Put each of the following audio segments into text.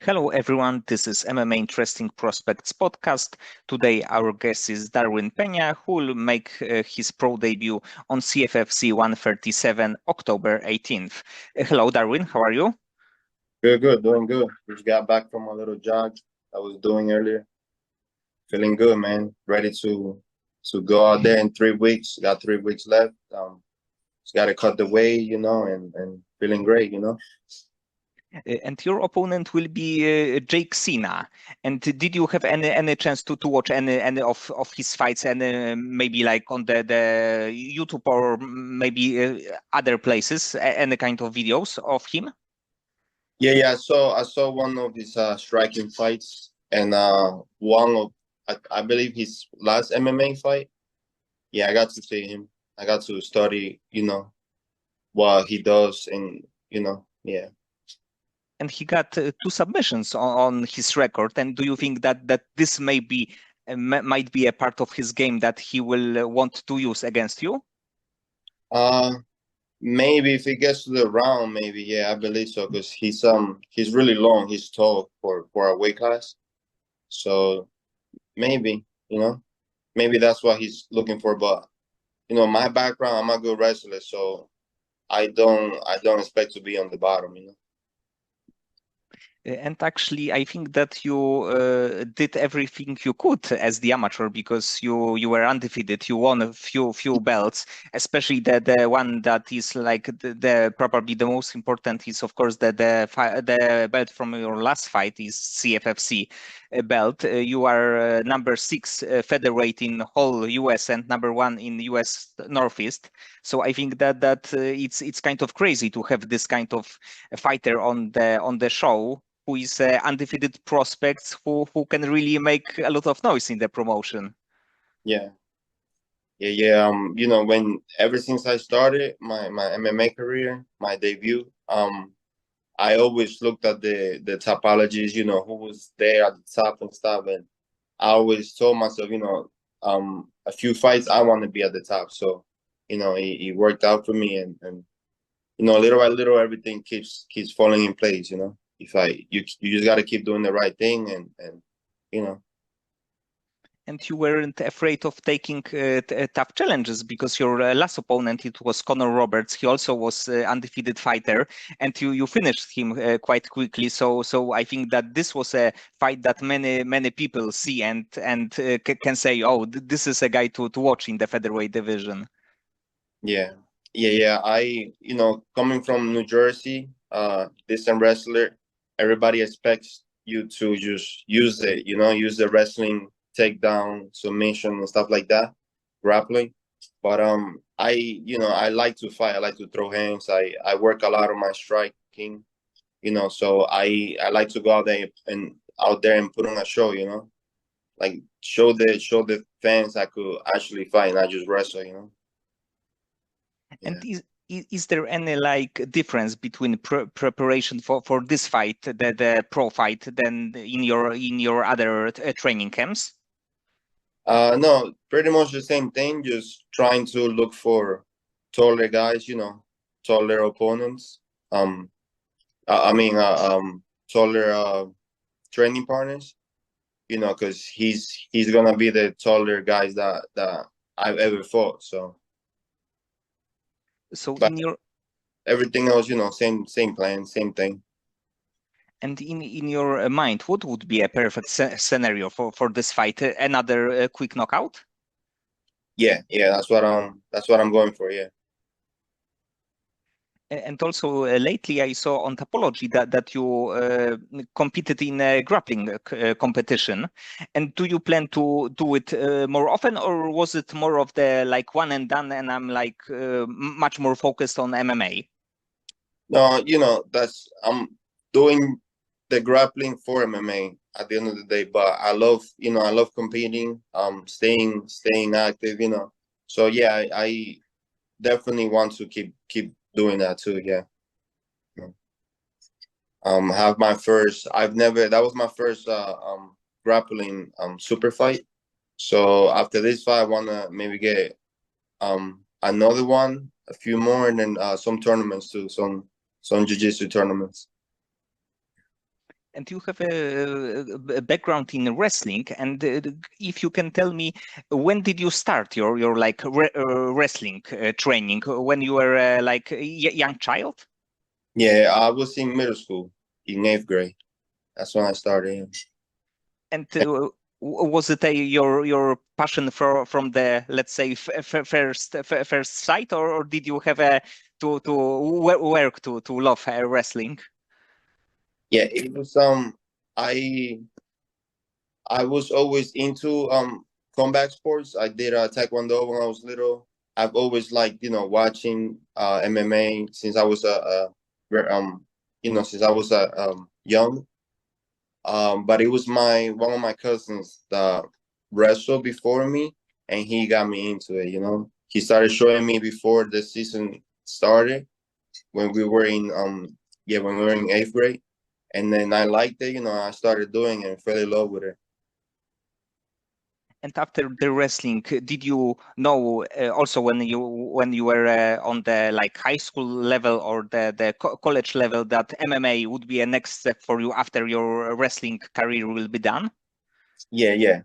Hello everyone, this is MMA Interesting Prospects podcast. Today our guest is Darwin Peña, who will make his pro debut on CFFC 137 October 18th. Hello Darwin, how are you? Good, doing good. Just got back from a little jog I was doing earlier. Feeling good, man. Ready to go out there in 3 weeks. Got 3 weeks left. Just got to cut the weight, and feeling great. And your opponent will be Jake Cena. And did you have any chance to watch any of his fights and maybe like on the YouTube or maybe other places, any kind of videos of him? Yeah. I saw one of his striking fights and one of I believe his last MMA fight. Yeah, I got to see him. I got to study, what he does and yeah. And he got two submissions on his record. And do you think that this may be might be a part of his game that he will want to use against you? Uh Maybe if he gets to the round, maybe yeah, I believe so because he's really long, he's tall for a weight class. So maybe maybe that's what he's looking for. But my background, I'm a good wrestler, so I don't expect to be on the bottom. And actually, I think that you did everything you could as the amateur because you were undefeated. You won a few belts, especially the one that is like the probably the most important is of course the belt from your last fight is CFFC belt. You are number 6 featherweight in whole US and number 1 in US Northeast. So I think that it's kind of crazy to have this kind of fighter on the show who is undefeated prospects who can really make a lot of noise in the promotion. Yeah, yeah. When ever since I started my MMA career, my debut, I always looked at the topologies, who was there at the top and stuff, and I always told myself, a few fights I want to be at the top. So, it worked out for me, and little by little, everything keeps falling in place. If you just got to keep doing the right thing, and you know, And you weren't afraid of taking tough challenges because your last opponent, it was Conor Roberts. He also was undefeated fighter, and you finished him quite quickly. So I think that this was a fight that many people see and can say, oh, this is a guy to watch in the featherweight division. yeah. Coming from New Jersey, distant wrestler, everybody expects you to just use the wrestling takedown, submission, and stuff like that, grappling. But I like to fight. I like to throw hands. I work a lot on my striking. So I like to go out there and put on a show. Like show the fans I could actually fight, not just wrestle. And Yeah. is there any like difference between preparation for this fight, the pro fight, than in your other training camps? No, pretty much the same thing. Just trying to look for taller guys, taller opponents. I mean, taller training partners. Because he's gonna be the taller guys that I've ever fought. So, So but in your everything else, same plan, same thing. and in your mind, what would be a perfect scenario for this fight? Another quick knockout? Yeah. That's what I'm going for. Yeah. And also lately I saw on Topology that you competed in a grappling competition. And do you plan to do it more often, or was it more of the like one and done? And I'm like much more focused on MMA. No, I'm doing the grappling for MMA at the end of the day, but I love competing, staying active. So yeah, I definitely want to keep doing that too. Yeah. Have my first. I've never. That was my first grappling super fight. So after this fight, I wanna maybe get another one, a few more, and then some tournaments too, some jiu-jitsu tournaments. And you have a background in wrestling, and if you can tell me, when did you start your like wrestling training? When you were like a young child? Yeah, I was in middle school in 8th grade. That's when I started. And was it your passion from the, let's say, first sight, or did you have to work to love wrestling? Yeah, it was I was always into combat sports. I did taekwondo when I was little. I've always liked, watching MMA since I was since I was young. But it was my one of my cousins that wrestled before me, and he got me into it. He started showing me before the season started when we were in when we were in 8th grade, and then I liked it. I started doing it and fell in love with it. And after the wrestling, did you know also when you were on the like high school level or the college level that MMA would be a next step for you after your wrestling career will be done? Yeah, yeah.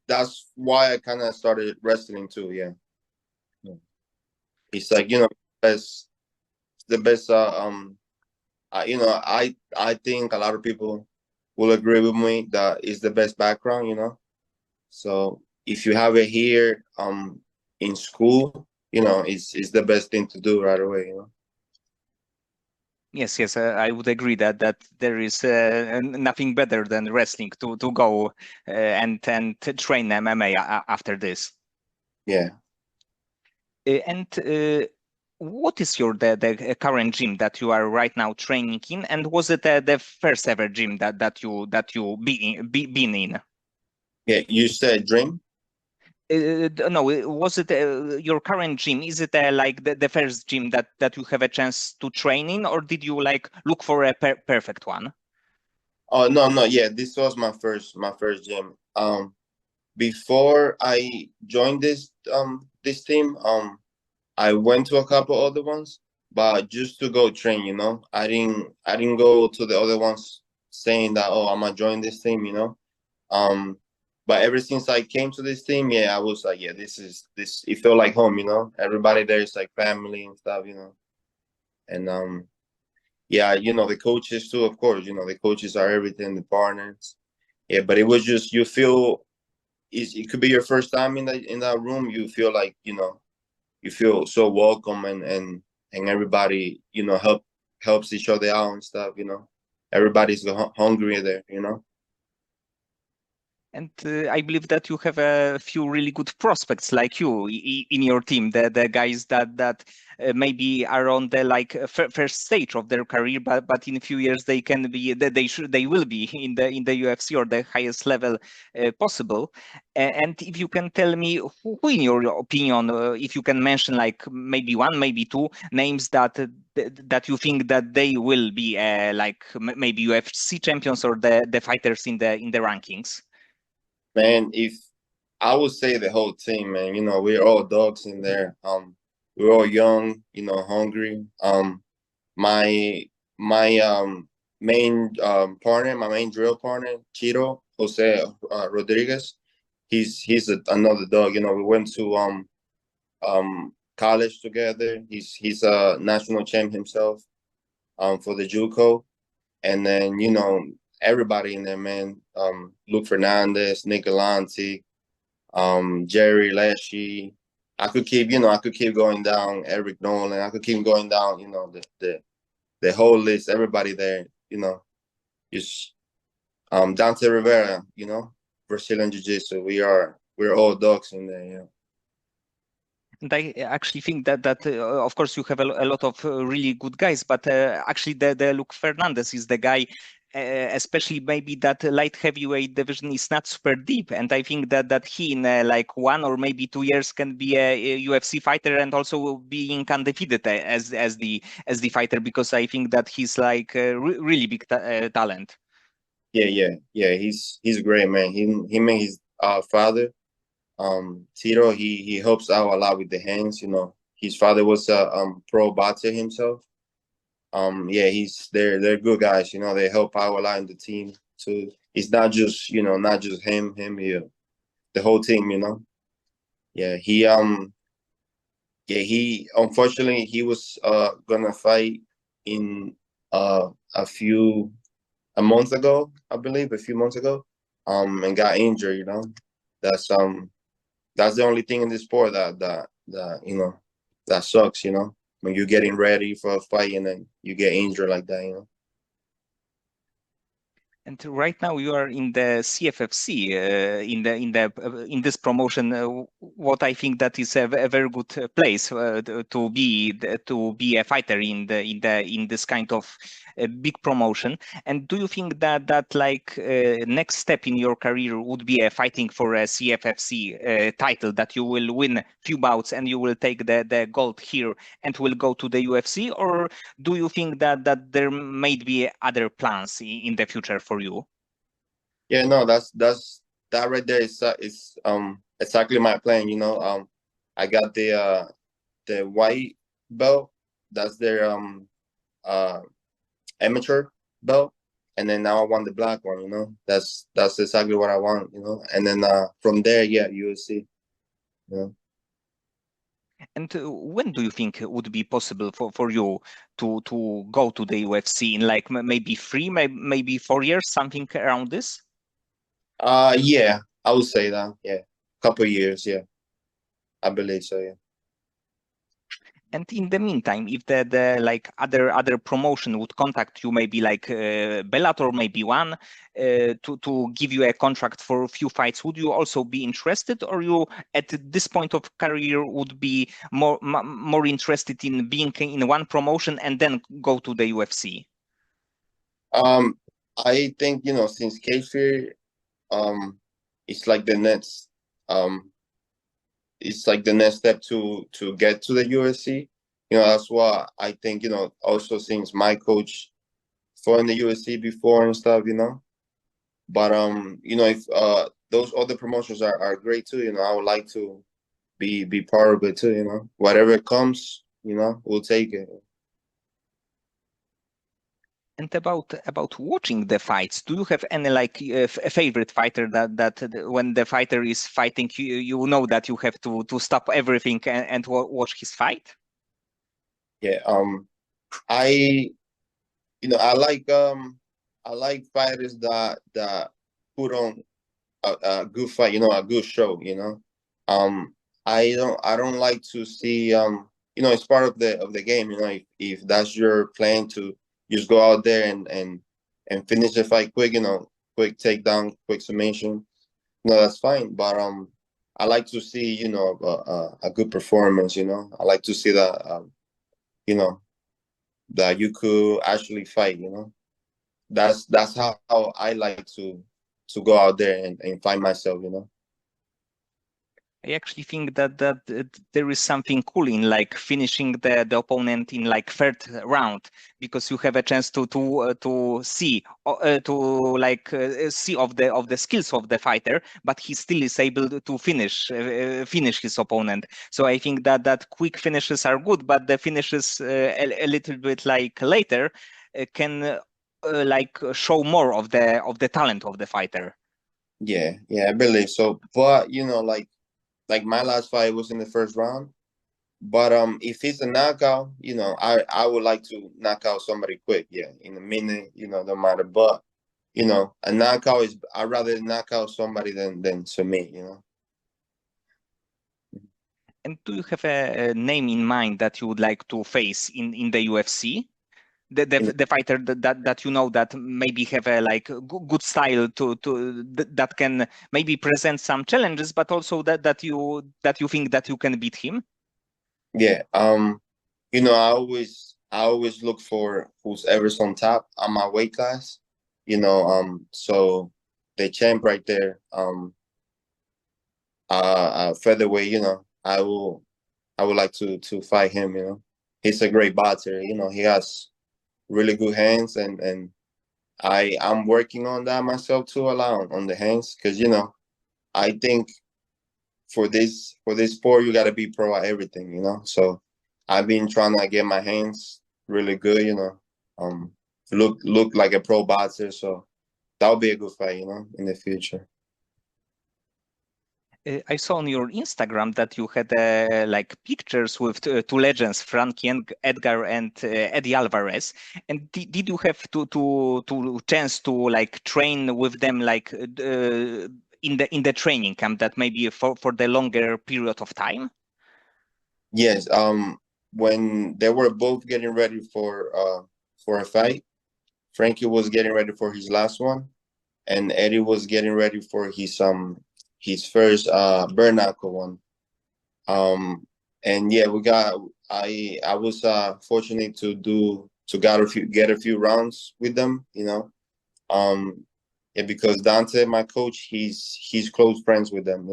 That's why I kind of started wrestling too. Yeah. Yeah. It's like, best the best. I think a lot of people will agree with me that it's the best background. So if you have it here, in school, it's the best thing to do right away. Yes, yes, I would agree that there is nothing better than wrestling to go and train MMA after this. Yeah. And what is your the current gym that you are right now training in? And was it the first ever gym that you been in? Yeah. You said dream. No, was it your current gym? Is it like the first gym that you have a chance to train in, or did you like look for a perfect one? Oh, no, no. Yeah, this was my first gym. Before I joined this team, I went to a couple other ones, but just to go train. I didn't go to the other ones saying that, oh, I'm gonna join this team. Um, but ever since I came to this team, yeah, I was like, yeah, this. It felt like home. Everybody there is like family and stuff. And yeah, the coaches too, of course. The coaches are everything, the partners. Yeah, but it was just you feel it could be your first time in that room. You feel like you feel so welcome, and everybody helps each other out and stuff. Everybody's hungry there. And I believe that you have a few really good prospects like you in your team, the guys that maybe are on the like first stage of their career, but in a few years they can be they will be in the UFC or the highest level possible. And if you can tell me who in your opinion, if you can mention like maybe one, maybe two names that you think that they will be like maybe UFC champions or the fighters in the rankings. Man, if I would say the whole team, man, we're all dogs in there. We're all young, hungry. My main partner, my main drill partner, Chiro Jose Rodriguez. He's another dog. We went to college together. He's a national champ himself for the JUCO. And then, everybody in there, man. Luke Fernandez, Nick Galante, Jerry Leshy. I could keep going down. Eric Nolan. I could keep going down. The whole list. Everybody there. Just Dante Rivera. Brazilian Jiu Jitsu. We're all dogs in there. Yeah. And I actually think that of course you have a lot of really good guys, but actually the Luke Fernandez is the guy, especially maybe that light heavyweight division is not super deep, and I think that he in like 1 or maybe 2 years can be a UFC fighter and also being undefeated as the fighter, because I think that he's like a really big talent. Yeah, yeah, yeah. He's a great man. Him and his father, Tito. He helps out a lot with the hands. His father was a pro boxer himself, Yeah, they're good guys. You know, they help out a lot in the team too. It's not just not just him, yeah, the whole team. You know, yeah, he unfortunately he was gonna fight in a month ago, I believe, a few months ago, and got injured. You know, that's that's the only thing in this sport that that sucks. You know, when you're getting ready for a fight and then you get injured like that. You know. And right now you are in the CFFC, in this promotion. What I think that is a very good place to be a fighter in this kind of big promotion. And do you think that like next step in your career would be fighting for a CFFC title, that you will win few bouts and you will take the gold here and will go to the UFC, or do you think that there might be other plans in the future for you? Yeah, no, that right there is exactly my plan. You know, I got the white belt. That's their uh amateur belt, and then now I want the black one. You know, that's exactly what I want. You know, and then from there, yeah, UFC. You know. And when do you think it would be possible for you to go to the UFC in like maybe 3, maybe 4 years, something around this? Yeah, I would say that. Yeah, couple years. Yeah, I believe so. Yeah. And in the meantime, if the like other promotion would contact you, maybe like Bellator, maybe one, to give you a contract for a few fights, would you also be interested, or you at this point of career would be more interested in being in one promotion and then go to the UFC? Um, I think since Kfir, um, it's like the next um it's like the next step to get to the USC. You know, that's why I think, also since my coach fought in the USC before and stuff, But if those other promotions are great too, I would like to be part of it too, Whatever comes, we'll take it. And about watching the fights, do you have any like a favorite fighter that when the fighter is fighting, you know that you have to stop everything and watch his fight? Yeah. I I like fighters that put on a good fight, a good show, Um, I don't like to see it's part of the game, if that's your plan to just go out there and finish the fight quick, quick takedown, quick submission, that's fine. But I like to see, a good performance, I like to see that you know that you could actually fight, that's how I like to go out there and find myself, I actually think that there is something cool in like finishing the opponent in like third round, because you have a chance to see see of the skills of the fighter, but he still is able to finish his opponent. So I think that quick finishes are good, but the finishes a little bit like later can like show more of the talent of the fighter. Yeah, I believe so. But like my last fight was in the first round. But if it's a knockout, I would like to knock out somebody quick, yeah, in a minute, no matter. But a knockout is, I'd rather knock out somebody than submit, And do you have a name in mind that you would like to face in the UFC? In, The fighter that that maybe have a like good style that can maybe present some challenges, but also that you think that you can beat him. yeah. I always look for who's ever's on top on my weight class, so the champ right there, featherweight, I would like to fight him, He's a great boxer, he has really good hands, and I'm working on that myself too a lot on the hands, because I think for this sport you got to be pro at everything, so I've been trying to get my hands really good, look like a pro boxer. So that'll be a good fight, in the future. I saw on your Instagram that you had like pictures with two legends, Frankie and Edgar and Eddie Alvarez. And did you have to chance to like train with them like in the training camp that maybe for the longer period of time? Yes. When they were both getting ready for a fight, Frankie was getting ready for his last one, and Eddie was getting ready for his first bare knuckle one. And yeah, I was fortunate to get a few rounds with them, yeah, because Dante, my coach, he's close friends with them,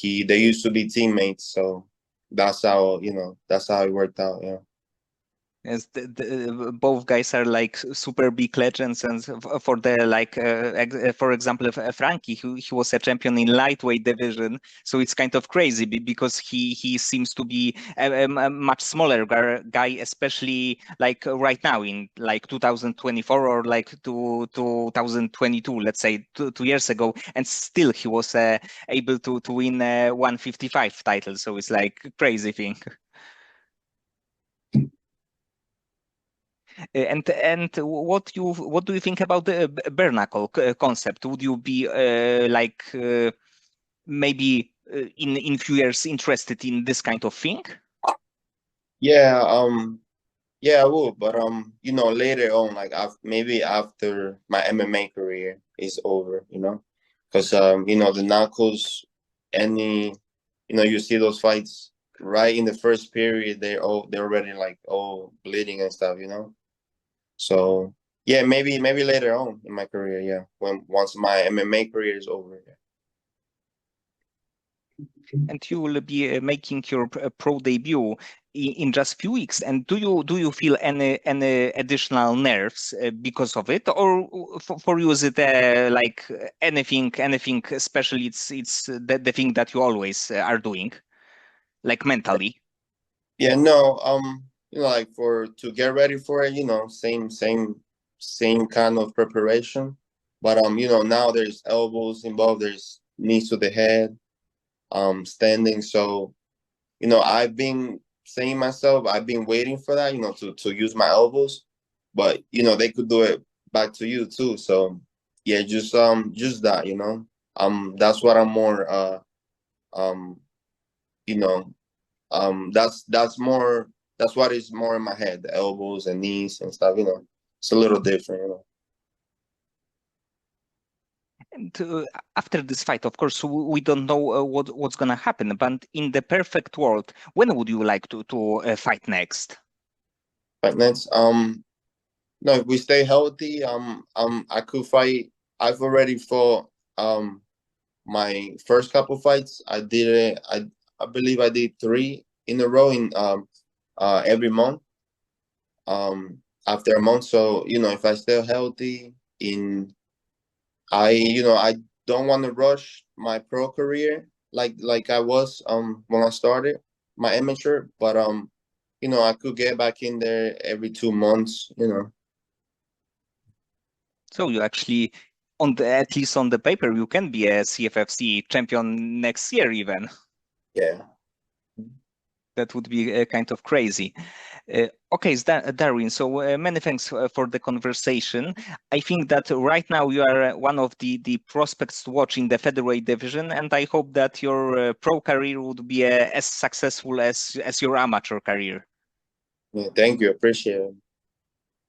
they used to be teammates, so that's how it worked out. Yeah. Yes, both guys are like super big legends, and for the like, for example, Frankie, he was a champion in lightweight division, so it's kind of crazy because he seems to be a much smaller guy, especially like right now in like 2024 or like 2022, let's say 2 years ago, and still he was able to win a 155 title, so it's like crazy thing. And what do you think about the bare knuckle concept? Would you be like maybe in few years interested in this kind of thing? Yeah, yeah, I would, but later on, like maybe after my MMA career is over, because the knuckles, any, you see those fights right in the first period, they're already like all bleeding and stuff, So yeah, maybe later on in my career, yeah, once my MMA career is over. Yeah. And you will be making your pro debut in just few weeks. And do you feel any additional nerves because of it, or for you is it like anything? Especially it's the thing that you always are doing, like mentally. Yeah, no, like to get ready for it, same kind of preparation. But now there's elbows involved, there's knees to the head, standing. So, I've been saying myself, I've been waiting for that, to use my elbows, but they could do it back to you too. So yeah, just that, that's what I'm more um, you know, that's what is more in my head, the elbows and knees and stuff, it's a little different. And after this fight, of course, we don't know what's gonna happen. But in the perfect world, when would you like to fight next? But next, no, if we stay healthy, I could fight. I've already fought my first couple fights. I did it. I believe I did 3 in a row in every month. After a month, so if I stay healthy, I don't want to rush my pro career like I was when I started my amateur, but I could get back in there every 2 months. So you actually, at least on the paper, you can be a CFFC champion next year even. Yeah. That would be kind of crazy. Okay, Darwin, so many thanks for the conversation. I think that right now you are one of the prospects to watch in the featherweight division, and I hope that your pro career would be as successful as your amateur career. Yeah, thank you. Appreciate it.